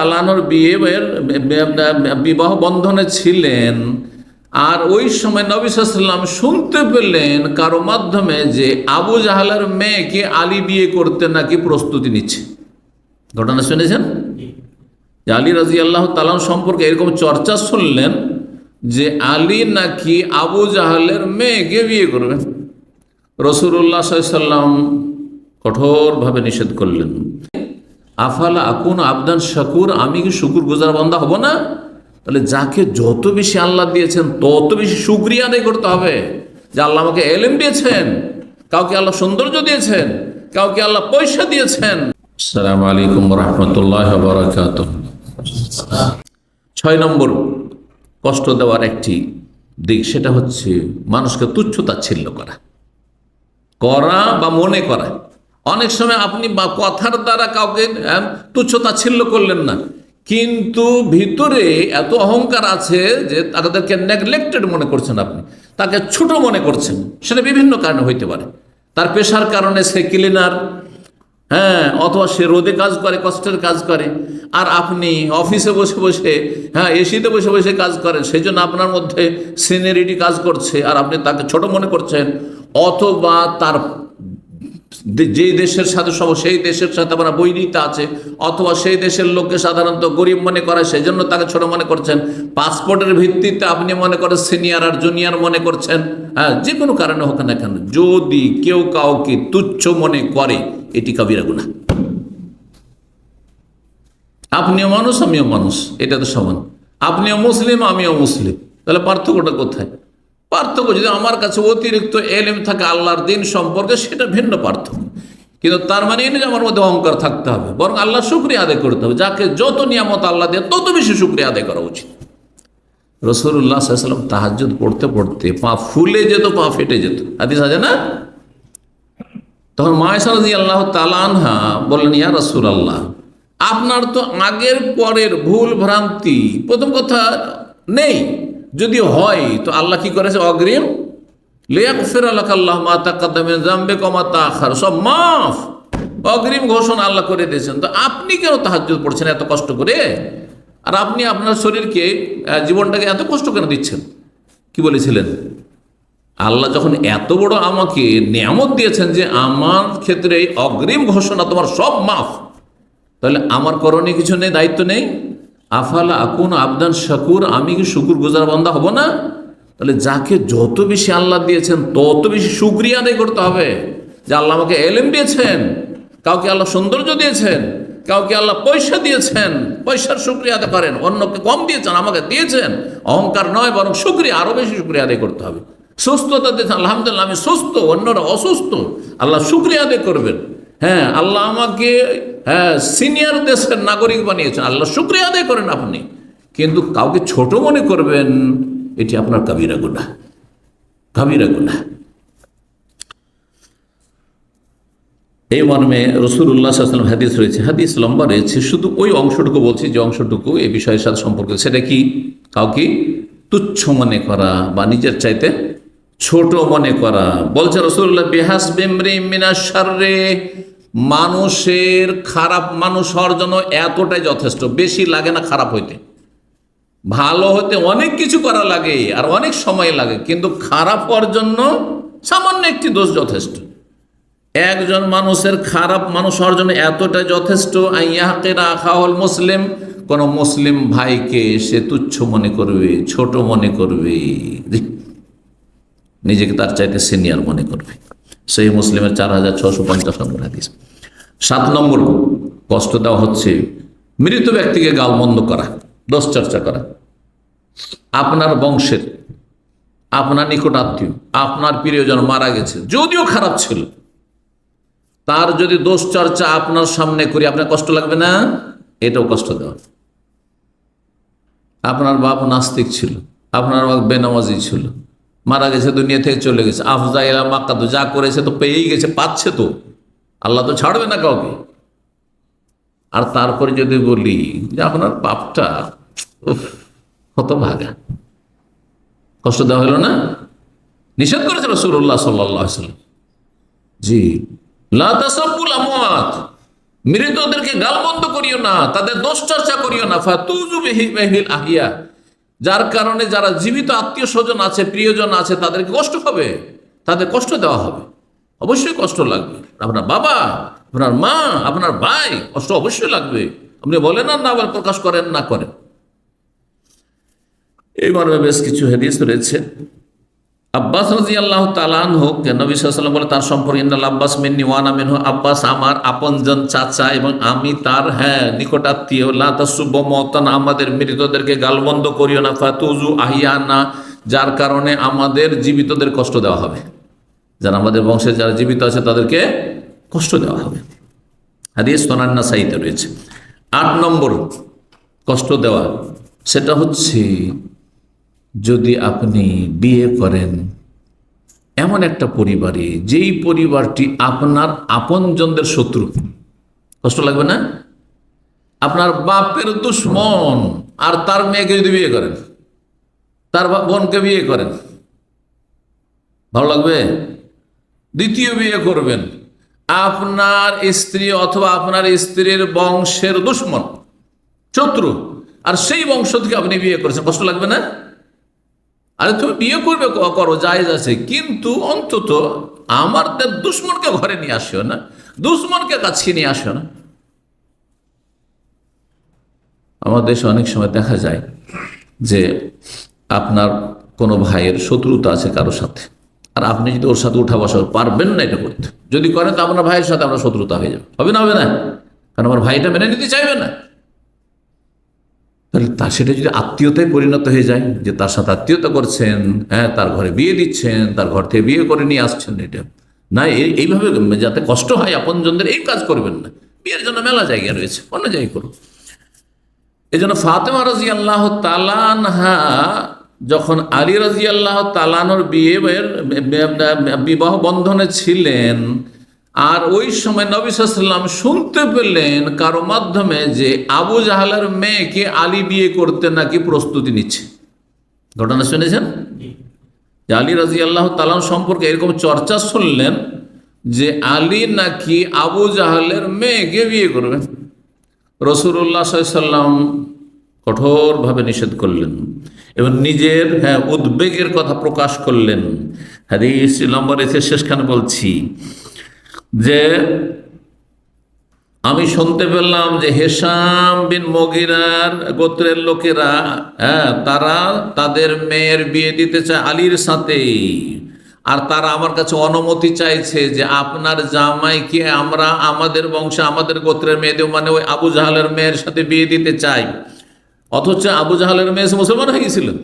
তাআলার বিবাহ বন্ধনে ছিলেন, আর ওই সময় নবী সাল্লাল্লাহু আলাইহি ওয়াসাল্লাম শুনতে পেলেন কারো মাধ্যমে যে আবু জাহালের মেয়েকে আলী বিয়ে করতে নাকি প্রস্তুতি নিচ্ছে। ঘটনা শুনেছেন? যে আলী রাদিয়াল্লাহু তাআলা সম্পর্কে এরকম চর্চা শুনলেন যে আলী নাকি আবু জাহালের মেয়েকে বিয়ে করবেন। রাসূলুল্লাহ সাল্লাল্লাহু আলাইহি ওয়াসাল্লাম কঠোরভাবে নিষেধ করলেন। আফালা আকুন আবদান শাকুর, আমি কি শুকুর গুজার বান্দা হব না? তাহলে যাকে যত বেশি আল্লাহ দিয়েছেন তত বেশি শুকরিয়া আদায় করতে হবে। যে আল্লাহ আমাকে এলেম দিয়েছেন, কাউকে আল্লাহ সৌন্দর্য দিয়েছেন, কাউকে আল্লাহ পয়সা দিয়েছেন। আসসালামু আলাইকুম ওয়া রাহমাতুল্লাহি ওয়া বারাকাতুহু। 6 নম্বর কষ্ট দেওয়ার একটি দিক, সেটা হচ্ছে মানুষকে তুচ্ছ তাচ্ছিল্য করা বা মনে করা। অনেক সময় আপনি বা কথার দ্বারা কাউকে তুচ্ছ তাচ্ছিল্য করলেন না, কিন্তু ভিতরে এত অহংকার আছে যে তাদেরকে নেগলেক্টেড মনে করছেন, আপনি তাকে ছোট মনে করছেন। সেটা বিভিন্ন কারণে হইতে পারে। তার পেশার কারণে সে ক্লিনার, অথবা সে রোদে কাজ করে, কষ্টের কাজ করে, আর আপনি অফিসে বসে বসে এসিতে বসে বসে কাজ করেন, সেই জন্য আপনার মধ্যে সিনিয়রিটি কাজ করছে আর আপনি তাকে ছোট মনে করছেন। অথবা তার যে দেশের সাথে সেই দেশের সাথে আপনার বৈরিতা আছে, অথবা সেই দেশের লোককে সাধারণত গরিব মনে করে, সেই জন্য তাকে ছোট মনে করছেন। পাসপোর্টের ভিত্তিতে আপনি মনে করেন সিনিয়র আর জুনিয়র মনে করছেন। যে কোনো কারণে হোক না কেন, যদি কেউ কাউকে তুচ্ছ মনে করে, এটি কাবিরা গুনাহ। আপনিও মানুষ, আমিও মানুষ, এটা তো সমান। আপনিও মুসলিম, আমিও মুসলিম, তাহলে পার্থক্যটা কোথায়? পার্থক্য যদি আমার কাছে অতিরিক্ত এলেম থাকে আল্লাহর দিন সম্পর্কে, সেটা ভিন্ন পার্থক্য। কিন্তু তার মানে এই যে আমার মধ্যে অহংকার থাকতে হবে, বরং আল্লাহর শুকরিয়া আদায় করতে হবে। যাকে যত নিয়ামত আল্লাহ দেয় তত বেশি শুকরিয়া আদায় করা উচিত। রাসূলুল্লাহ সাল্লাল্লাহু আলাইহি ওয়াসাল্লাম তাহাজ্জুদ পড়তে পড়তে পা ফুলে যেত, পা ফেটে যেত, হাদিস আছে না? তখন মা আয়েশা রাদিয়াল্লাহু তাআলা আনহা বললেন, ইয়া রাসূলুল্লাহ, আপনার তো আগের পরের ভুল ভ্রান্তি প্রথম কথা নেই, যদি হয় তো আল্লাহ কি করেছে? অগ্রিম লিয়াগফির লাকা আল্লাহু মা তাকাদ্দামা মিন যামবিকা ওয়া মা তাআখার, সব মাফ, অগ্রিম ঘোষণা আল্লাহ করে দিয়েছেন। তো আপনি কেন তাহাজ্জুদ পড়ছেন এত কষ্ট করে? আর আপনি আপনার শরীরকে, জীবনটাকে এত কষ্ট কেন দিচ্ছেন? কি বলেছিলেন? আল্লাহ যখন এত বড় আমাকে নিয়ামত দিয়েছেন যে আমার ক্ষেত্রে অগ্রিম ঘোষণা, তোমার সব মাফ, তাহলে আমার করণীয় কিছু নেই, দায়িত্ব নেই? আফালা আকুন আবদান শাকুর, আমি কি শুকুর গুজার বান্দা হব না? তাহলে যাকে যত বেশি আল্লাহ দিয়েছেন তত বেশি শুকরিয়া আদায় করতে হবে। যে আল্লাহ আমাকে এলেম দিয়েছেন, কাউকে আল্লাহ সৌন্দর্য দিয়েছেন, কাউকে আল্লাহ পয়সা দিয়েছেন, পয়সার শুকরিয়া আদায় করেন। অন্যকে কম দিয়েছেন, আমাকে দিয়েছেন, অহংকার নয় বরং শুকরিয়া, আরো বেশি শুকরিয়া আদায় করতে হবে। সুস্থতা দিয়েছেন, আলহামদুলিল্লাহ আমি সুস্থ, অন্যরা অসুস্থ, আল্লাহ শুকরিয়া আদায় করবেন। আল্লাহ আমাকে সিনিয়র দেশের নাগরিক বানিয়েছেন, আল্লাহ শুকরিয়া আদায় করেন আপনি। কিন্তু কাউকে ছোট মনে করবেন, এটি আপনার কাবিরা গুনাহ, কাবিরা গুনাহ। এই মর্মে রাসূলুল্লাহ সাল্লাল্লাহু আলাইহি ওয়াসাল্লাম হাদিস রয়েছে, হাদিস লম্বা রয়েছে, শুধু ওই অংশটুকু বলছি যে অংশটুকু এই বিষয়ের সাথে সম্পর্কিত। সেটা কি? কাউকে তুচ্ছ মনে করা বা নিজের চাইতে ছোট মনে করা। বলছে রাসূলুল্লাহ, বিহাসবি ইমরিইন মিনাশ শাররি, মানুষের খারাপ মানুষ হওয়ার জন্য এতটাই যথেষ্ট, বেশি লাগে না খারাপ হইতে। ভালো হতে অনেক কিছু করা লাগে আর অনেক সময় লাগে, কিন্তু খারাপ হওয়ার জন্য সামান্য একটি দোষ যথেষ্ট। একজন মানুষের খারাপ মানুষ হওয়ার জন্য এতটাই যথেষ্ট, আইয়াহকিরা আখাহুল মুসলিম, কোন মুসলিম ভাইকে সে তুচ্ছ মনে করবে, ছোট মনে করবে, নিজেকে তার চাইতে সিনিয়র মনে করবে। সেই মুসলিমের 4650 নম্বর হাদিস। 7 নম্বর কষ্ট দেওয়া হচ্ছে মৃত ব্যক্তিকে গালমন্দ করা, দোষ চর্চা করা। আপনার বংশের, আপনার নিকট আত্মীয়, আপনার প্রিয়জন মারা গেছে, যদিও খারাপ ছিল, তার যদি দোষ চর্চা আপনার সামনে করি, আপনার কষ্ট লাগবে না? এটাও কষ্ট দেওয়া। আপনার বাপ নাস্তিক ছিল, আপনার বাপ বেনামাজি ছিল, মারা গেছে, দুনিয়া থেকে চলে গেছে, আফজা ইলা মাক্কাতু, যা করেছে তো পেয়েই গেছে, পাচ্ছে তো, আল্লাহ তো ছাড়বে না কাউকে। আর তারপরে যদি বলি যে আপনার বাপটা হতভাগা, কষ্ট দেওয়া হলো না? নিষেধ করেছে রাসূলুল্লাহ সাল্লাল্লাহু আলাইহি ওয়াসাল্লাম। জি, লা তাসাব্বুল আমওয়াত, মৃতদেরকে গালমন্দ করিও না, তাদের দোষ চর্চা করিও না। ফাতুযু বিহিল আহিয়া, যার কারণে যারা জীবিত আত্মীয় স্বজন আছে, প্রিয়জন আছে, তাদেরকে কষ্ট হবে, তাদের কষ্ট দেওয়া হবে, অবশ্যই কষ্ট লাগবে। আপনার বাবা, আপনার মা, আপনার ভাই, কষ্ট অবশ্যই লাগবে। আপনি বলেন না আবার প্রকাশ করেন না করেন। এই মর্মে বেশ কিছু হাদিস রয়েছে। আব্বাস রাদিয়াল্লাহু তাআলা আনহু, নবী সাল্লাল্লাহু আলাইহি ওয়াসাল্লাম বলে তার সম্পর্কে, ইন্নাল আব্বাস মিন্নি ওয়া আনা মিনহু, আব্বাস আমার আপনজন চাচা এবং আমি তার নিকটাত্মীয়। লা তাসুব্বু মাউতানা, আমাদের মৃতদেরকে গালমন্দ করিও না। ফাতুযু আহিয়ানা, যার কারণে আমাদের জীবিতদের কষ্ট দেওয়া হবে, যারা আমাদের বংশের যারা জীবিত আছে তাদেরকে কষ্ট দেওয়া হবে। হাদিস সুনান নাসাইতে রয়েছে। 8 নম্বর কষ্ট দেওয়া, সেটা হচ্ছে যদি আপনি বিয়ে করেন এমন একটা পরিবারে, যেই পরিবারটি আপনার আপনজনদের শত্রু, কষ্ট লাগবে না? আপনার বাপের দুশ্মন আর তার মেয়েকে যদি বিয়ে করেন, তার বোনকে বিয়ে করেন, ভালো লাগবে? দ্বিতীয় বিয়ে করবেন আপনার স্ত্রী অথবা আপনার স্ত্রীর বংশের দুশ্মন, শত্রু, আর সেই বংশ থেকে আপনি বিয়ে করেছেন, কষ্ট লাগবে না? আরে তুমি বিয়ে করবে, করো, জায়েজ আছে, কিন্তু অন্তত আমাদের দুশ্মনকে ঘরে নিয়ে আসিও না, দুশ্মনকে কাছে নিয়ে আসিও না। আমাদের দেশে অনেক সময় দেখা যায় যে আপনার কোনো ভাইয়ের শত্রুতা আছে কারোর সাথে, আর আপনি যদি ওর সাথে উঠা বসা পারবেন না এটা করতে, যদি করেন তো আপনার ভাইয়ের সাথে আপনার শত্রুতা হয়ে যাবে, হবে না? হবে না? কারণ আমার ভাইটা মেনে নিতে চাইবে না। তাহলে সেটা যদি আত্মীয়তায় পরিণত হয়ে যায়, যে তার সাথে আত্মীয়তা করছেন, তার ঘরে বিয়ে দিচ্ছেন, তার ঘর থেকে বিয়ে করে নিয়ে আসছেন, এটা না, এইভাবে যাতে কষ্ট হয় আপনজনদের, এই কাজ করবেন না। বিয়ের জন্য মেলা জায়গা রয়েছে, অন্য জায়গায় করুন। এই জন্য ফাতেমা রাদিয়াল্লাহু তাআলা আনহা যখন আলী রাদিয়াল্লাহু তাআলা আনহুর বিবাহ বন্ধনে ছিলেন, আর ওই সময় নবী সাল্লাল্লাহু আলাইহি ওয়াসাল্লাম শুনতে পেলেন কারো মাধ্যমে যে আবু জাহালের মেয়েকে আলী বিয়ে করতে নাকি প্রস্তুতি নিচ্ছে। ঘটনা শুনেছেন? যে আলী রাদিয়াল্লাহু তাআলা সম্পর্কে এরকম চর্চা শুনলেন যে আলী নাকি আবু জাহালের মেয়েকে বিয়ে করবেন। রাসূলুল্লাহ সাল্লাল্লাহু আলাইহি ওয়াসাল্লাম কঠোরভাবে নিষেধ করলেন এবং নিজের উদ্বেগের কথা প্রকাশ করলেন। হাদিস নম্বর এসে শেষখানে বলছি যে আমি শুনতে পেলাম যে হেশাম বিন মুগীরার গোত্রের লোকেরা তারা তাদের মেয়ের বিয়ে দিতে চায় আলীর সাথে, আর তারা আমার কাছে অনুমতি চাইছে যে আপনার জামাইকে আমরা আমাদের বংশে আমাদের গোত্রের মেয়েদের, মানে ওই আবু জাহালের মেয়ের সাথে বিয়ে দিতে চাই। অথচ আবু জাহালের মেয়ে মুসলমান হয়ে গেছিলেন,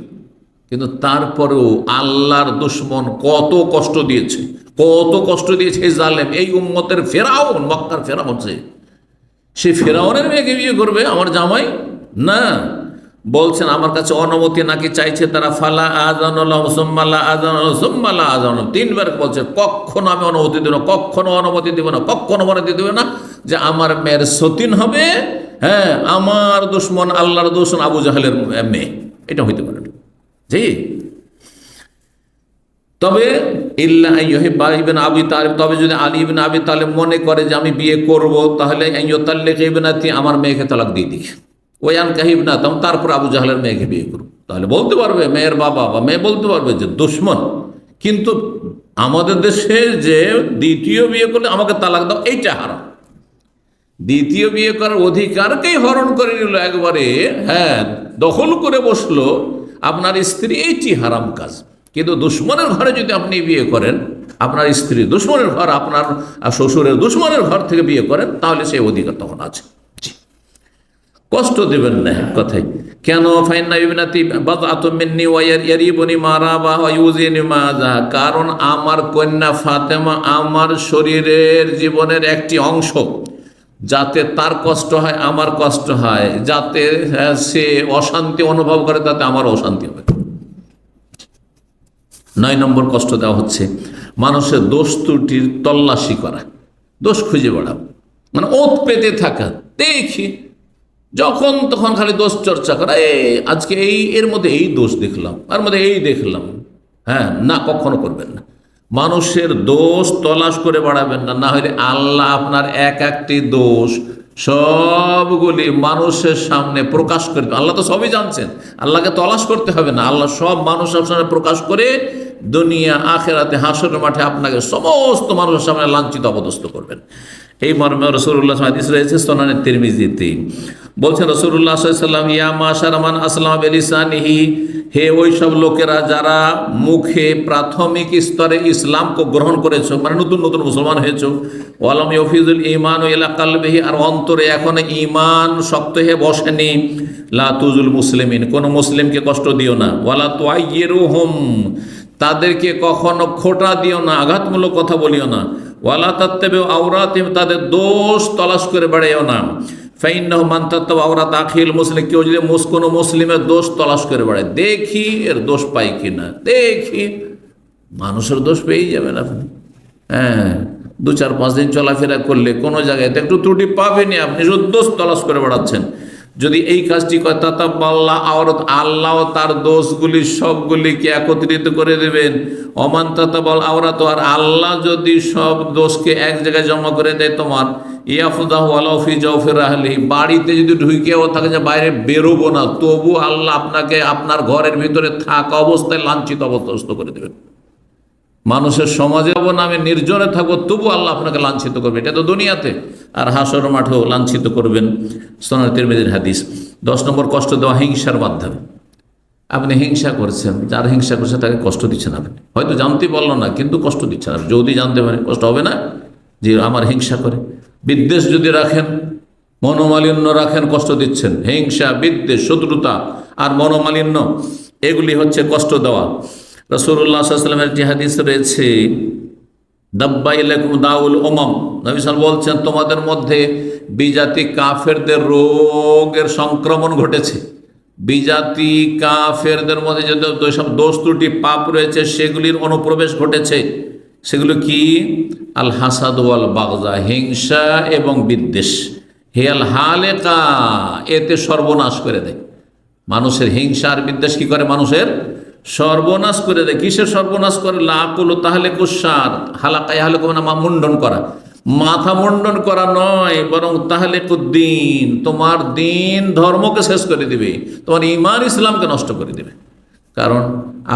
কিন্তু তারপরেও আল্লাহর দুশ্মন কত কষ্ট দিয়েছে, কত কষ্ট দিয়েছে এই জালেম, এই উম্মতের ফেরাউন, মক্কার ফেরাউন, সেই ফেরাউনের মেয়েকে বিয়ে করবে আমার জামাই? না, বলছেন আমার কাছে অনুমতি নাকি চাইছে তারা। ফালা আযানুল্লাহ সুম্মালা আযানুল্লাহ সুম্মালা আযানুল্লাহ, 3 বার বলছে কখনো আমি অনুমতি দেব না, কখনো অনুমতি দেব না, কখনো অনুমতি দেব না যে আমার মেয়ের সতীন হবে আমার দুশ্মন, আল্লাহর দুশ্মন আবু জাহেলের মেয়ে। এটা হইতে পারে না। জি, তবে ইল্লা ইউহিব্বা ইবনে আবি তালিব, তবে যদি আলী ইবনে আবি তালিব মনে করে যে আমি বিয়ে করব, তাহলে ইউতাল্লিক ইবনাতি, আমার মেয়েকে তালাক দিয়ে দিই। ওয়ান কাহিবনা, তারপর আবু জাহলের মেয়েকে বিয়ে করব। তাহলে বলতে পারবে মেয়ের বাবা বা মেয়ে বলতে পারবে যে দুশ্মন, কিন্তু আমাদের দেশে যে দ্বিতীয় বিয়ে করলে আমাকে তালাক দাও, এইটা হারাম। দ্বিতীয় বিয়ে করার অধিকারকেই হরণ করে নিল, একবারে দখল করে বসলো আপনার স্ত্রী, এইটি হারাম কাজ। কিন্তু দুশ্মনের ঘরে যদি আপনি বিয়ে করেন, আপনার স্ত্রী দুশ্মনের ঘর, আপনার শ্বশুরের দুশ্মনের ঘর থেকে বিয়ে করেন, তাহলে সেই অধিকার তখন আছে। কষ্ট দেবেন না কথাই। কেন? ফাইন্না ইবনাতি বাদআতুম মিন্নি ওয়া ইয়ারিবুনি মা রাবা ওয়া ইউজিনি মা যা, কারণ আমার কন্যা ফাতেমা আমার শরীরের জীবনের একটি অংশ, যাতে তার কষ্ট হয় আমার কষ্ট হয়, যাতে সে অশান্তি অনুভব করে তাতে আমার অশান্তি হয়। 9 নম্বর কষ্ট দেওয়া হচ্ছে মানুষের দোষ ত্রুটির তল্লাশি করা, দোষ খুঁজে বেড়া, মানে ওত পেতে থাকা, দেখি যখন তখন খালি দোষ চর্চা করা, আজকে এর মধ্যে এই দোষ দেখলাম, আর মধ্যে এই দেখলাম, না, কখনো করবেন না। মানুষের দোষ তলাশ করে বাড়াবেন না, না হলে আল্লাহ আপনার এক একটি দোষ সবগুলি মানুষের সামনে প্রকাশ করে দেবেন। আল্লাহ তো সবই জানছেন, আল্লাহকে তলাশ করতে হবে না, আল্লাহ সব মানুষের সামনে প্রকাশ করে দুনিয়া আখেরাতে হাসরের মাঠে আপনাকে সমস্ত মানুষের সামনে লাঞ্ছিত অপদস্থ করবেন। এই মর্মে রাসূলুল্লাহ হাদিস রয়েছে সুনানে তিরমিজিতে, বলছেন রাসূলুল্লাহ সাল্লাল্লাহু আলাইহি ওয়াসাল্লাম, ইয়া মাশারা মান আসলামা বিলিসানিহি, হে ওই সব লোকেরা যারা মুখে প্রাথমিক স্তরে ইসলামকে গ্রহণ করেছো, মানে নতুন নতুন মুসলমান হয়েছো, ওয়ালাম ইউফিজুল ঈমান ইলা কালবিহি, আর অন্তরে এখন ঈমান শক্ত হয়ে বসেনি, লা তুজুল মুসলিমিন, কোন মুসলিমকে কষ্ট দিও না, ওয়ালা তুআইয়িরুহুম, তাদেরকে কখনো খোঁটা দিও না, আঘাতমূলক কথা বলিও না, ওয়ালা তাত্তাবিউ আওরাতিহিম, তাদের দোষ তলাশ করে বেড়াইও না, ফাইন্নাহু মান তাত্তাবা আওরাত আখিল মুসলিম, কেউ যদি কোনো মুসলিমের দোষ তলাশ করে বেড়ায়, দেখি এর দোষ পাই কিনা, দেখি মানুষের দোষ পেয়েই যাবেন আপনি। হ্যাঁ, 2-4-5 দিন চলাফেরা করলে কোনো জায়গায় একটু ত্রুটি পাবেনই, আপনি শুধু দোষ তলাশ করে বেড়াচ্ছেন। যদি এই কাজটি করে তাতাব্বাল্লাহ আওরাত, আল্লাহ তার দোষগুলি সবগুলিকে একত্রিত করে দেবেন। অমান তাতাব্বাল আওরাত, আর আল্লাহ যদি সব দোষকে এক জায়গায় জমা করে দেয় তোমার, ইয়াফুদাহু আলা ফি জাওফির রাহলি, বাড়িতে যদি ঢুকেও থাকে যে বাইরে বেরোবো না, তবু আল্লাহ আপনাকে আপনার ঘরের ভিতরে থাকা অবস্থায় লাঞ্ছিত অবস্থ করে দেবেন। মানুষের সমাজে নামে নির্জনে থাকবো, তবু আল্লাহ আপনাকে লাঞ্ছিত করবে, এটা তো দুনিয়াতে, আর হাসর মাঠেও লাঞ্ছিত করবেন। সুনান তিরমিজির হাদিস। 10 নম্বর, কষ্ট দেওয়া হিংসার মাধ্যমে। আপনি হিংসা করছেন, যার হিংসা করছে তাকে কষ্ট দিচ্ছেন, আপনি হয়তো জানতে পারলো না কিন্তু কষ্ট দিচ্ছেন। আপনি যদি জানতে পারেন কষ্ট হবে না যে আমার হিংসা করে। বিদ্বেষ যদি রাখেন, মনোমালিন্য রাখেন, কষ্ট দিচ্ছেন। হিংসা, বিদ্বেষ, শত্রুতা আর মনোমালিন্য, এগুলি হচ্ছে কষ্ট দেওয়া। রাসূলুল্লাহ সাল্লাল্লাহু আলাইহি ওয়াসাল্লামের যে হাদিস রয়েছে, দাব্বা ইলাইকুম দাউল উমাম, নবী সাল্লাল্লাহু বলছেন তোমাদের মধ্যে বিজাতি কাফেরদের রোগের সংক্রমণ ঘটেছে। বিজাতি কাফেরদের মধ্যে যে সব দোষ ত্রুটি পাপ রয়েছে সেগুলির অনুপ্রবেশ ঘটেছে। সেগুলো কি? আল হাসাদ ওয়াল বাগজা, হিংসা এবং বিদ্বেষ। হিয়াল হালেকা, এতে সর্বনাশ করে দেয় মানুষের। হিংসা আর বিদ্বেষ কি করে? মানুষের সর্বনাশ করে দেয়। কিসের সর্বনাশ করে? লাকুল তাহলে কুসার, হালাকায় হালে মানে মুন্ডন করা, মাথা মুন্ডন করা নয়, বরং তাহলে কুদ্দিন, তোমার দিন ধর্মকে শেষ করে দিবে, তোমার ঈমান ইসলামকে নষ্ট করে দিবে। কারণ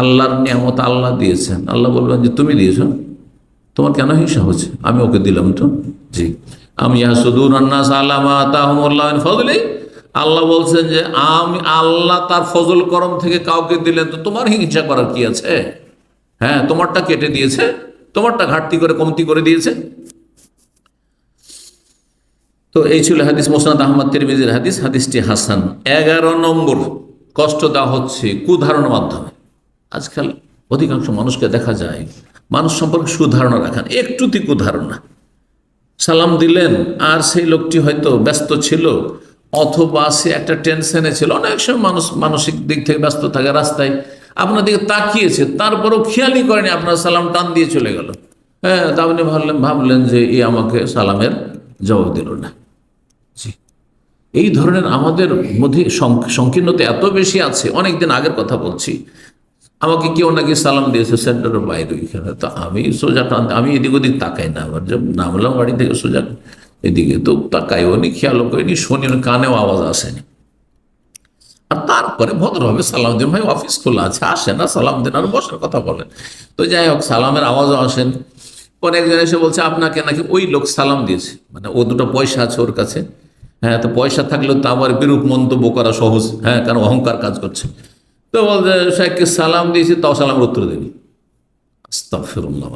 আল্লাহর নিয়ামত আল্লাহ দিয়েছেন, আল্লাহ বলবেন যে তুমি দিয়েছো, তোমার কেন হিংসা হচ্ছে? আমি ওকে দিলাম তো। জি, আমি ইয়াসুদুন আন্নাস আলা মা আতাহুমুল্লাহু মিন ফাদলি, আল্লাহ বলছেন যে আমি আল্লাহ তার ফজল করম থেকে কাউকে দিলেন, তো তোমার হিংসা করার কি আছে? হ্যাঁ, তোমারটা কেটে দিয়েছে, তোমারটা ঘাটতি করে কমতি করে দিয়েছে। তো এই ছিল হাদিস, মুসনাদ আহমদ তিরমিজির হাদিস, হাদিসটি হাসান। 11 নম্বর, কষ্ট দেওয়া হচ্ছে কুধারণার মাধ্যমে। আজকাল অধিকাংশ মানুষকে দেখা যায় মানুষ সম্পর্কে সুধারণা রাখেন, একটুতি কুধারণা। সালাম দিলেন আর সেই লোকটি হয়তো ব্যস্ত ছিল, অথবা সে একটা টেনশনে ছিল। অনেক সময় মানুষ মানসিক দিক থেকে ব্যস্ত থাকে, রাস্তায় আপনার দিকে তাকিয়েছে, তারপরেও খেয়ালই করেনি, আপনার সালাম টান দিয়ে চলে গেল। হ্যাঁ, তা আপনি ভাবলেন যে এ আমাকে সালামের জবাব দিল না। জি, এই ধরনের আমাদের মধ্যে সংকীর্ণতা এত বেশি আছে। অনেকদিন আগের কথা বলছি, আমাকে কেউ নাকি সালাম দিয়েছে সেন্টারের বাইরে ওইখানে, তো আমি সোজা টান, আমি এদিক ওদিক তাকাই না, আবার যে নামলাম গাড়ি থেকে সোজা এদিকে তো তাকাইও নি, খেয়ালও করিনি, শুনি, কানেও আওয়াজ আসেনি। আর তারপরে ভদ্রভাবে সালাম দিন, ভাই অফিস খোলা আছে, আসে না সালাম দিন আর বসার কথা বলেন। তো যাই হোক, সালামের আওয়াজও আসেন। পরে একজন এসে বলছে আপনাকে নাকি ওই লোক সালাম দিয়েছে, মানে ও দুটো পয়সা আছে ওর কাছে। হ্যাঁ, তো পয়সা থাকলেও তো আবার বিরূপ মন্তব্য করা সহজ। হ্যাঁ, কারণ অহংকার কাজ করছে। তো বলছে শেখকে সালাম দিয়েছি, তাও সালামের উত্তর দেবে। আস্তাগফিরুল্লাহ,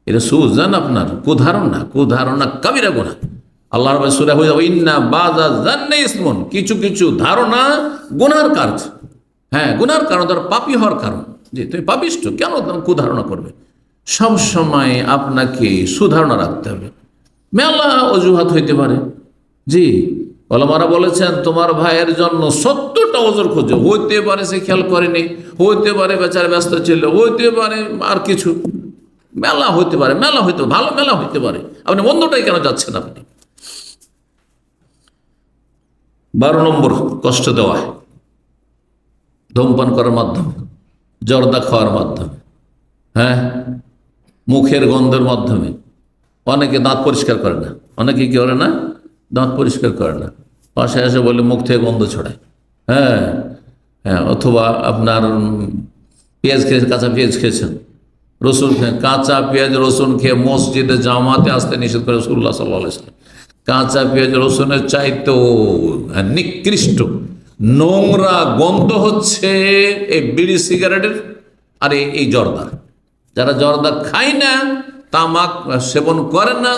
এটা সুজান আপনার কুধারণা, কুধারণা কাবিরা গুনাহ। আল্লাহ সূরা হয়ে যাবে ইন্না বাযা যান্নি ইসমুন, কিছু কিছু ধারণা গুনার কাজ। হ্যাঁ, গুনার কারণ, তার পাপী হওয়ার কারণ। যে তুমি পাপিষ্ঠ, কেন তুমি কুধারণা করবে? সব সময় আপনাকে সুধারণা রাখতে হবে। মেলা অজুহাত হইতে পারে। জি, ওলামারা বলেছেন তোমার ভাইয়ের জন্য 70টা ওজোর খোঁজো, হইতে পারে সে খেয়াল করেনি, হইতে পারে বেচারা ব্যস্ত ছিল, হইতে পারে আর কিছু, মেলা হইতে পারে, মেলা হইতে ভালো মেলা হইতে পারে, আপনি বন্ধটাই কেন যাচ্ছেন? আপনি 12 নম্বর, কষ্ট দেওয়া ধূমপান করার মাধ্যমে, জর্দা খাওয়ার মাধ্যমে। হ্যাঁ, মুখের গন্ধের মাধ্যমে। অনেকে দাঁত পরিষ্কার করে না, অনেকে কি করে না, দাঁত পরিষ্কার করে না, পাশে এসে বলে মুখ থেকে গন্ধ ছড়ায়। হ্যাঁ হ্যাঁ, অথবা আপনার পেঁয়াজ খেয়েছেন, কাঁচা পেঁয়াজ খেয়েছেন, রসুন খেয়ে, কাঁচা পেঁয়াজ রসুন খেয়ে মসজিদে জামাতে আসতে নিষেধ করে রাসূলুল্লাহ সাল্লাল্লাহু আলাইহি ওয়াসাল্লাম। কাঁচা পেঁয়াজ রসুনের চাইতেও নিকৃষ্ট নোংরা গন্ধ হচ্ছে এই বিড়ি সিগারেটের আর এই জর্দার। যারা জর্দা খায় না, তামাক সেবন করে না,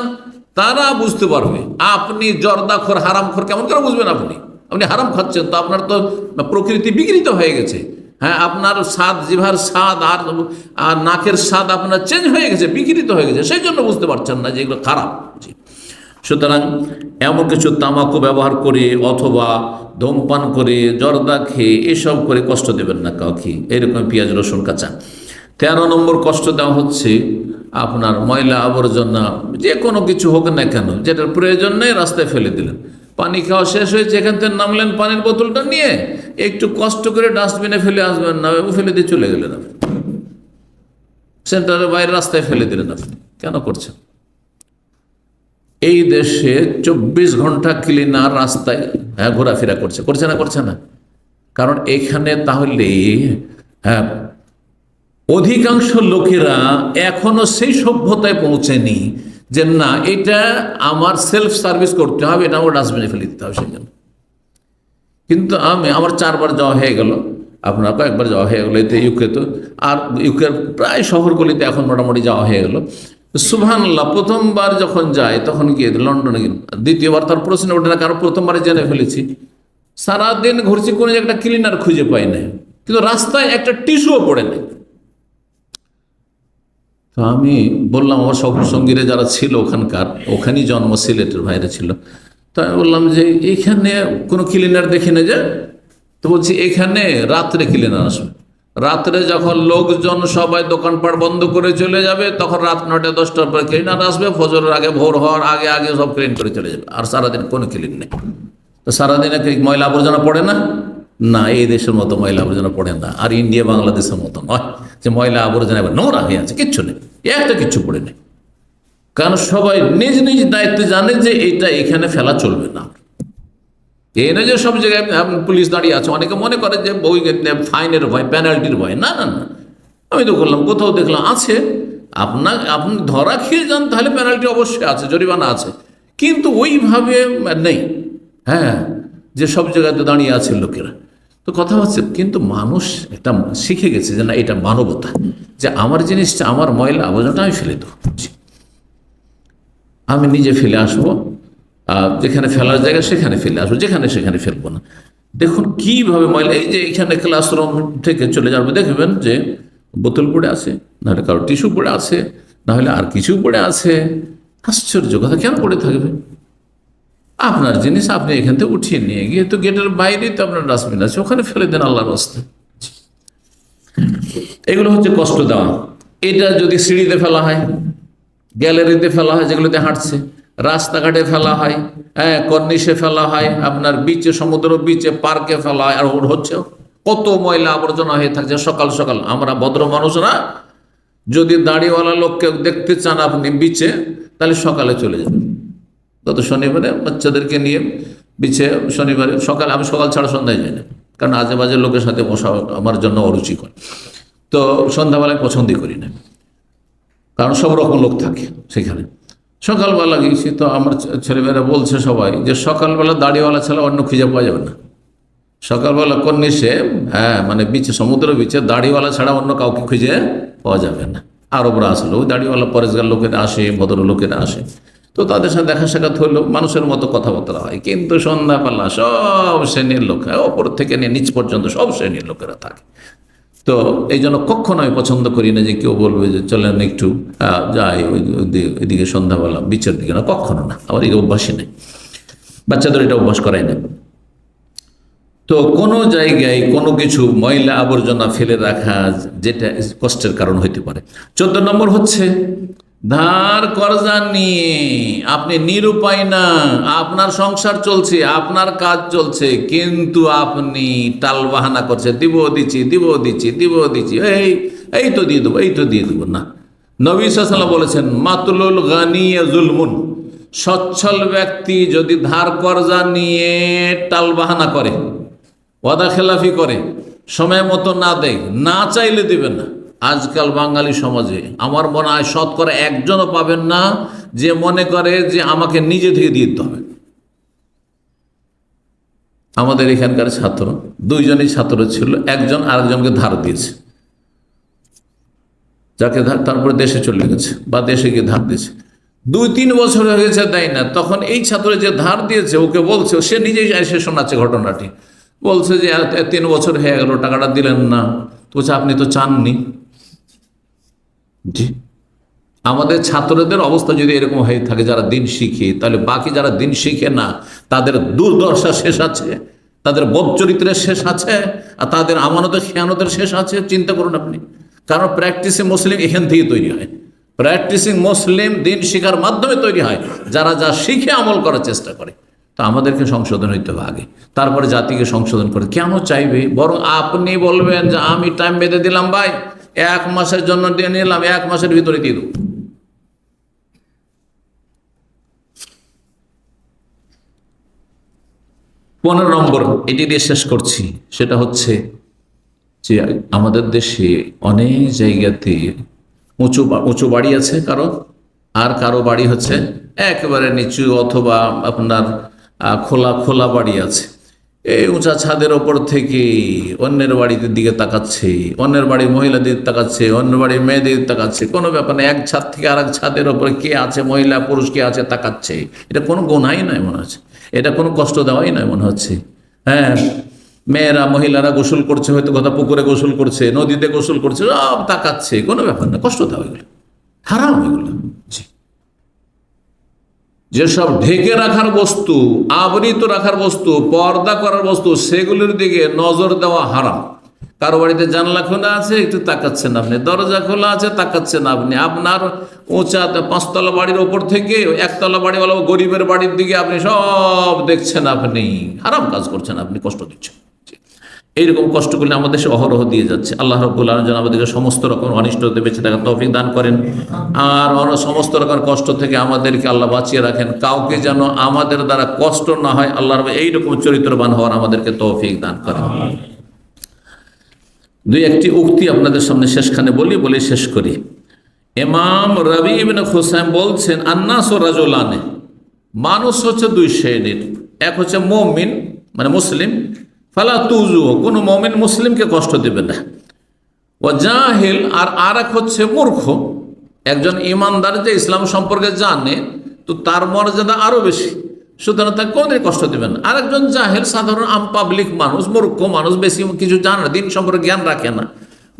তারা বুঝতে পারবে। আপনি জর্দাখোর হারামখোর কেমন করে বুঝবেন? আপনি আপনি হারাম খাচ্ছেন, তো আপনার তো প্রকৃতি বিকৃত হয়ে গেছে। হ্যাঁ, আপনার স্বাদ, জিভার স্বাদ আর নাকের স্বাদ আপনার চেঞ্জ হয়ে গেছে, বিকৃত হয়ে গেছে, সেই জন্য বুঝতে পারছেন না যে এগুলো খারাপ। সুতরাং এমন কিছু তামাকু ব্যবহার করে অথবা ধূমপান করে, জর্দা খেয়ে, এসব করে কষ্ট দেবেন না কাউকে। এরকম পেঁয়াজ রসুন কাঁচা। 13 নম্বর কষ্ট দেওয়া হচ্ছে আপনার ময়লা আবর্জনা, যে কোনো কিছু হোক না কেন, যেটার প্রয়োজন নেই রাস্তায় ফেলে দিলেন। পানি খাওয়া শেষ হয়েছে, এখান থেকে নামলেন, পানির বোতলটা নিয়ে একটু কষ্ট করে ডাস্টবিনে ফেলে আসবেন না, ফেলে দিয়ে চলে গেলেন আপনি, সেন্টারের বাইরে রাস্তায় ফেলে দিলেন। আপনি কেন করছেন? এই দেশে 24 ঘন্টা ক্লিনার রাস্তায় ঘোরাফেরা করছে, করছে না? করছে না? কারণ এখানে তাহলে অধিকাংশ লোকেরা এখনো সেই সভ্যতায় পৌঁছেনি যে না, এটা আমার সেলফ সার্ভিস করতে হবে, এটা আমার ডাস্টবিনে ফেলে দিতে হবে। সেই জন্য কিন্তু আমার 4 বার যাওয়া হয়ে গেল, আপনার কয়েকবার যাওয়া হয়ে গেলো এতে, ইউকে তো, আর ইউকের প্রায় শহরগুলিতে এখন মোটামুটি যাওয়া হয়ে গেল। সুবহানাল্লাহ, প্রথমবার যখন যায় তখন গিয়ে লন্ডনে গেল, দ্বিতীয়বার তার প্রশ্ন ওঠে না, কারণ প্রথমবারে জেনে ফেলেছি। সারাদিন ঘুরছি, কোনো একটা ক্লিনার খুঁজে পাই না, কিন্তু রাস্তায় একটা টিস্যুও পড়ে নেই। তো আমি বললাম আমার সঙ্গীরা যারা ছিল ওখানকার, ওখানেই জন্ম, সিলেটের ভাইরা ছিল, তো আমি বললাম যে এইখানে কোনো ক্লিনার দেখি না যে। তো বলছি এখানে রাত্রে ক্লিনার আসবে, রাত্রে যখন লোকজন সবাই দোকানপাট বন্ধ করে চলে যাবে, তখন রাত 9টা 10টার পরে ক্লিনার আসবে, ফজরের আগে, ভোর হওয়ার আগে আগে সব ক্লিন করে চলে যাবে, আর সারাদিন কোনো ক্লিন নেই। তো সারাদিনে ময়লা আবর্জনা পড়ে না? না, এই দেশের মতো ময়লা আবর্জনা পড়ে না, আর ইন্ডিয়া বাংলাদেশের মতো নয় যে ময়লা আবর্জনা এবার নোংরা হয়ে আছে, কিচ্ছু নেই, একটা কিচ্ছু পড়ে নেই। কারণ সবাই নিজ নিজ দায়িত্বে জানে যে এটা এখানে ফেলা চলবে না। এই নয় যে সব জায়গায় পুলিশ দাঁড়িয়ে আছে, অনেকে মনে করে যে ওই ফাইনের ভয়, পেনাল্টির ভয়। না না না, আমি তো করলাম, কোথাও দেখলাম আছে, আপনি ধরা খেয়ে যান তাহলে পেনাল্টি অবশ্যই আছে, জরিমানা আছে, কিন্তু ওইভাবে নেই। হ্যাঁ, যে সব জায়গাতে দাঁড়িয়ে আছে লোকেরা। তো কথা হচ্ছে, কিন্তু মানুষ এটা শিখে গেছে যে না, এটা মানবতা, যে আমার জিনিসটা, আমার ময়লা আবর্জনাটা আমি ফেলে দেবো, আমি নিজে ফেলে আসবো, যেখানে ফেলার জায়গা সেখানে ফেলে আসবো, যেখানে সেখানে ফেলবো না। দেখুন কিভাবে ময়লা, এই যে এখানে ক্লাসরুম থেকে চলে যাবো, দেখবেন যে বোতল পড়ে আছে, নাহলে কারো টিস্যু পড়ে আছে, নাহলে আর কিছু পড়ে আছে। আশ্চর্য কথা, কেন পড়ে থাকবে? আপনার জিনিস আপনি এখান থেকে উঠিয়ে নিয়ে গিয়ে, তো গেটের বাইরেই তো আপনার ডাস্টবিন আছে, ওখানে ফেলে দেন আল্লাহর রাস্তায়। এগুলো হচ্ছে কষ্ট দেওয়া। এটা যদি সিঁড়িতে ফেলা হয়, গ্যালারিতে ফেলা হয়, যেগুলোতে হাঁটছে, রাস্তাঘাটে ফেলা হয়, হ্যাঁ, কর্নিশে ফেলা হয়, আপনার বিচে, সমুদ্র বিচে, পার্কে ফেলা হয়, আর হচ্ছে কত ময়লা আবর্জনা হয়ে থাকছে। সকাল সকাল আমরা ভদ্র মানুষরা যদি দাড়িওয়ালা লোককে দেখতে চান আপনি বিচে, তাহলে সকালে চলে যাবেন। গত শনিবারে বাচ্চাদেরকে নিয়ে বিচে, শনিবারে সকালে, আমি সকাল ছাড়া সন্ধ্যায় যাই না, কারণ আজে বাজে লোকের সাথে বসা আমার জন্য অরুচিকর। তো সন্ধ্যাবেলায় পছন্দই করি না, কারণ সব রকম লোক থাকে সেখানে। সকালবেলা গিয়েছি, তো আমার ছেলেমেয়েরা বলছে সবাই যে সকালবেলা দাড়িওয়ালা ছাড়া অন্য খুঁজে পাওয়া যাবে না। সকালবেলা কর্নিশে, হ্যাঁ, মানে বিচে, সমুদ্র বিচে দাড়িওয়ালা ছাড়া অন্য কাউকে খুঁজে পাওয়া যাবে না। আরবরা আসলো, ওই দাড়িওয়ালা পরেশগার লোকেরা আসে, ভদ্র লোকেরা আসে, তো তাদের সাথে দেখা সাক্ষাৎ হইলো, মানুষের মতো কথাবার্তা হয়। কিন্তু সন্ধ্যাবেলা সব শ্রেণীর লোক, ওপর থেকে নিয়ে নিচ পর্যন্ত সব শ্রেণীর লোকেরা থাকে। তো এই জন্য কখনো আমি পছন্দ করি না যে কেউ বলবে যে চলেন একটু যাই ওইদিকে সন্ধ্যাবেলা বিচের দিকে, না, কখনো না। আমার এই অভ্যাসই নেই, বাচ্চাদের এটা অভ্যাস করাই না। তো কোনো জায়গায় কোনো কিছু ময়লা আবর্জনা ফেলে রাখা, যেটা কষ্টের কারণ হইতে পারে। 14 নম্বর হচ্ছে ধার কর্জা নিয়ে আপনি নিরুপায় না, আপনার সংসার চলছে, আপনার কাজ চলছে, কিন্তু আপনি টাল বাহানা করছে, দিব দিচ্ছি, এই তো দিয়ে দেবো, এই তো দিয়ে দেবো না। নবী সাল্লাল্লাহু আলাইহি ওয়াসাল্লাম বলেছেন, মাতুলুল গানি জুলমুন, সচ্ছল ব্যক্তি যদি ধার কর্জা নিয়ে টালবাহানা করে, ওয়াদা খেলাফি করে, সময় মতো না দেয়, না চাইলে দেবেন না। আজকাল বাঙালি সমাজে আমার মনে হয় শতকরা একজনও পাবেন না যে মনে করে যে আমাকে নিজে থেকে দিয়ে দিতে হবে। আমাদের এখানকার ছাত্র, দুইজনই ছাত্র ছিল, একজন আরেকজনকে ধার দিয়েছে, যাকে ধার তারপরে দেশে চলে গেছে বা দেশে গিয়ে ধার দিয়েছে, 2-3 বছর হয়ে গেছে দেয় না। তখন এই ছাত্র যে ধার দিয়েছে ওকে বলছে, সে নিজেই এসে শোনাচ্ছে ঘটনাটি, বলছে যে 3 বছর হয়ে গেল টাকাটা দিলেন না। তো বলছে আপনি তো চাননি। জি, আমাদের ছাত্রদের অবস্থা যদি এরকম হয়ে থাকে যারা দিন শিখে, তাহলে বাকি যারা দিন শিখে না তাদের দুর্দশা শেষ আছে, তাদের বদচরিত্রের শেষ আছে, আর তাদের আমানতের খেয়ানতের শেষ আছে। চিন্তা করুন আপনি, কারণ প্র্যাকটিসিং মুসলিম এখান থেকে তৈরি হয়। প্র্যাকটিসিং মুসলিম দিন শিখার মাধ্যমে তৈরি হয়, যারা যা শিখে আমল করার চেষ্টা করে। তো আমাদেরকে সংশোধন হইতে হবে আগে, তারপরে জাতিকে সংশোধন করে। কেন চাইবে? বরং আপনি বলবেন যে আমি টাইম বেঁধে দিলাম ভাই, 1 মাসের জন্য দিয়ে নিলাম, 1 মাসের ভিতরে দিয়ে দেবো। 15 নম্বর এটি দিয়ে শেষ করছি, সেটা হচ্ছে যে আমাদের দেশে অনেক জায়গাতে উঁচু বাড়ি আছে কারো, আর কারো বাড়ি হচ্ছে একেবারে নিচু, অথবা আপনার খোলা খোলা বাড়ি আছে। এই উঁচা ছাদের ওপর থেকে অন্যের বাড়ির দিকে তাকাচ্ছে, অন্যের বাড়ির মহিলাদের তাকাচ্ছে, অন্য বাড়ির মেয়েদের তাকাচ্ছে, কোনো ব্যাপার না। এক ছাদ থেকে আর এক ছাদের ওপরে কে আছে, মহিলা পুরুষ কে আছে তাকাচ্ছে। এটা কোনো গুনাহই নয় মনে হচ্ছে, এটা কোনো কষ্ট দেওয়াই নয় মনে হচ্ছে। হ্যাঁ, মেয়েরা মহিলারা গোসল করছে, হয়তো কথা পুকুরে গোসল করছে, নদীতে গোসল করছে, সব তাকাচ্ছে, কোনো ব্যাপার না, কষ্ট দেওয়া এগুলো হারাম এগুলো। জি, যেসব ঢেকে রাখার বস্তু, আবৃত রাখার বস্তু, পর্দা করার বস্তু, সেগুলোর দিকে নজর দেওয়া হারাম। কারো বাড়িতে জানলা খোলা আছে, একটু তাকাচ্ছেন আপনি, দরজা খোলা আছে, তাকাচ্ছেন আপনি, আপনার উঁচা 5 তলা বাড়ির ওপর থেকে 1 তলা বাড়িওয়ালা গরিবের বাড়ির দিকে আপনি সব দেখছেন, আপনি হারাম কাজ করছেন, আপনি কষ্ট দিচ্ছেন। এইরকম কষ্ট করলে আমাদের দেশে অহরহ দিয়ে যাচ্ছে। আল্লাহ রাব্বুল আলামিন যেন আমাদেরকে সমস্ত রকম অনিষ্ট হতে বেঁচে থাকার তৌফিক দান করেন, আর সমস্ত রকম কষ্ট থেকে আমাদেরকে আল্লাহ বাঁচিয়ে রাখেন। কাউকে যেন আমাদের দ্বারা কষ্ট না হয়, আল্লাহর এইরকম চরিত্রবান হওয়ার আমাদেরকে তৌফিক দান করেন। 2-1টি উক্তি আপনাদের সামনে শেষখানে বলে শেষ করি। ইমাম রবি ইবনে খুসাইম বলছেন, আন্নাসু রাজুলানে, মানুষ হচ্ছে 2 শ্রেণীর। এক হচ্ছে মুমিন মানে মুসলিম, ফালা তুজু, কোনো মুমিন মুসলিমকে কষ্ট দেবে না। ও জাহিল, আর এক হচ্ছে মূর্খ। একজন ইমানদার যে ইসলাম সম্পর্কে জানে, তো তার মর্যাদা আরো বেশি, সুতরাং তাকে কোনোদিন কষ্ট দেবেন না। আরেকজন জাহেল, সাধারণ আম পাবলিক মানুষ, মূর্খ মানুষ, বেশি কিছু জানে না, দিন সম্পর্কে জ্ঞান রাখে না,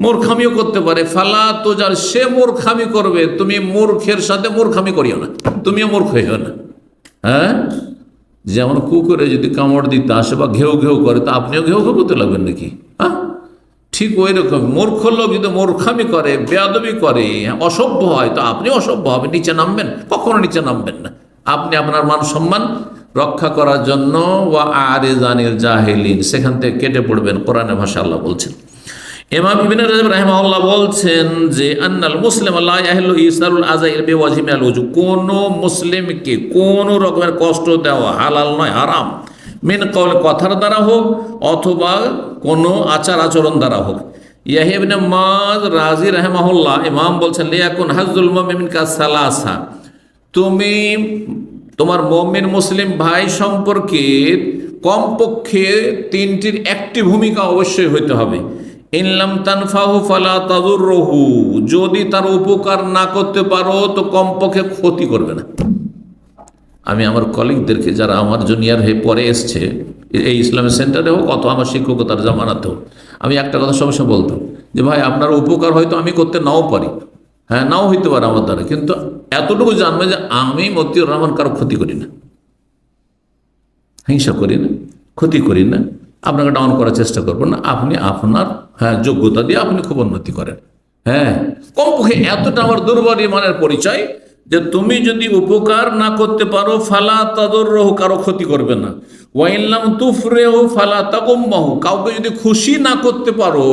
মূর্খামিও করতে পারে। ফালা তো যার সে মূর্খামি করবে, তুমি মূর্খের সাথে মূর্খামি করিও না, তুমিও মূর্খ হইও না। হ্যাঁ, যেমন কুকুরে যদি কামড় দিতে আসে বা ঘেউ ঘেউ করে, তো আপনিও ঘেউ ঘেউ করতে লাগবেন নাকি? হ্যাঁ, ঠিক ওই রকম মূর্খ লোক যদি মূর্খামি করে, বেয়াদবি করে, অসভ্য হয়, তো আপনি অসভ্য হবে, নিচে নামবেন? কখনো নিচে নামবেন না। আপনি আপনার মান সম্মান রক্ষা করার জন্য ওয়া আরিজানিল জাহিলিন, সেখান থেকে কেটে পড়বেন। কোরআনের ভাষা আল্লাহ বলছেন। ইমাম ইবনে রাজব রাহিমাহুল্লাহ বলছেন যে আন্নাল মুসলিম লা ইয়াহিল্লু ইসারুল আযাইল বিওয়াজহি মিনাল ওযু, কোন মুসলিমকে কোন রকমের কষ্ট দেওয়া হালাল নয়, হারাম। মিন কওল, কথার দ্বারা হোক অথবা কোনো আচার আচরণ দ্বারা হোক। ইয়াহইয়া ইবনে মায রাজি রাহিমাহুল্লাহ ইমাম বলছেন, লিয়াকুন হাজ্জুল মুমিন কা সালাসা, তুমি তোমার মুমিন মুসলিম ভাই সম্পর্কে কমপক্ষে 3টির একটি ভূমিকা অবশ্যই হইতে হবে। ইনলাম তানফাহু ফালা তাদুররহু, যদি তার উপকার না করতে পারো তো কমপক্ষে ক্ষতি করবে না। আমি আমার কলিগদেরকে, যারা আমার জুনিয়র হয়ে পরে এসছে, এই ইসলামিক সেন্টারে হোক অথবা আমার শিক্ষকতার জামানাতে হোক, আমি একটা কথা সবসময় বলতাম যে ভাই, আপনার উপকার হয়তো আমি করতে নাও পারি, হ্যাঁ, নাও হইতে পারে আমার দ্বারা, কিন্তু এতটুকু জানবে যে আমি মতিউর রহমান কারো ক্ষতি করি না, হিংসা করি না, ক্ষতি করি না, আপনাকে ডাউন করার চেষ্টা করবো না। আপনি আপনার যোগ্যতা দিয়ে আপনি খুব উন্নতি করেন। হ্যাঁ, কমপক্ষে এতটা আমার দুর্বল ইমানের পরিচয় যে তুমি যদি উপকার না করতে পারো ফালা তাদুররহু, কারো ক্ষতি করবে না। ওয়াইল্লাম তুফরেহু ফালা তাকুম্মাহু, কাউকে যদি খুশি না করতে পারো,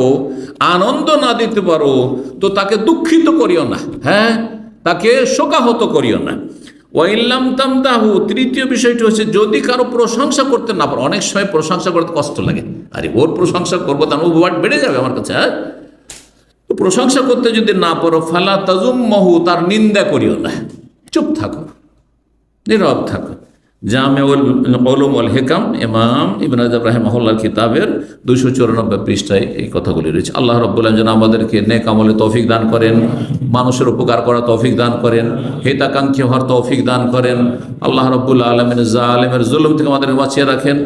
আনন্দ না দিতে পারো, তো তাকে দুঃখিত করিও না, হ্যাঁ, তাকে শোকাহত করিও না। ওয়াইল্লাম তামদাহু, তৃতীয় বিষয়টি হচ্ছে যদি কারো প্রশংসা করতে না পারো, অনেক সময় প্রশংসা করতে কষ্ট লাগে, আরে ওর প্রশংসা করবো তার ওয়ার্ড বেড়ে যাবে আমার কাছে, হ্যাঁ, তো প্রশংসা করতে যদি না পারো ফালা তাজুম্মাহু, তার নিন্দা করিও না, চুপ থাকো, নীরব থাকো। জামেউল উলুম ওয়াল হিকাম, ইমাম ইবনে রাজব রাহিমাহুল্লাহর কিতাবের 294 পৃষ্ঠায় এই কথাগুলি রয়েছে। আল্লাহ রাব্বুল আলামিন যেন আমাদেরকে নেক আমলে তৌফিক দান করেন, মানুষের উপকার করা তৌফিক দান করেন, হিতাকাঙ্ক্ষী হওয়ার তৌফিক দান করেন। আল্লাহ রাব্বুল আলামিন জালেমের জুলুম থেকে আমাদের বাঁচিয়ে রাখেন।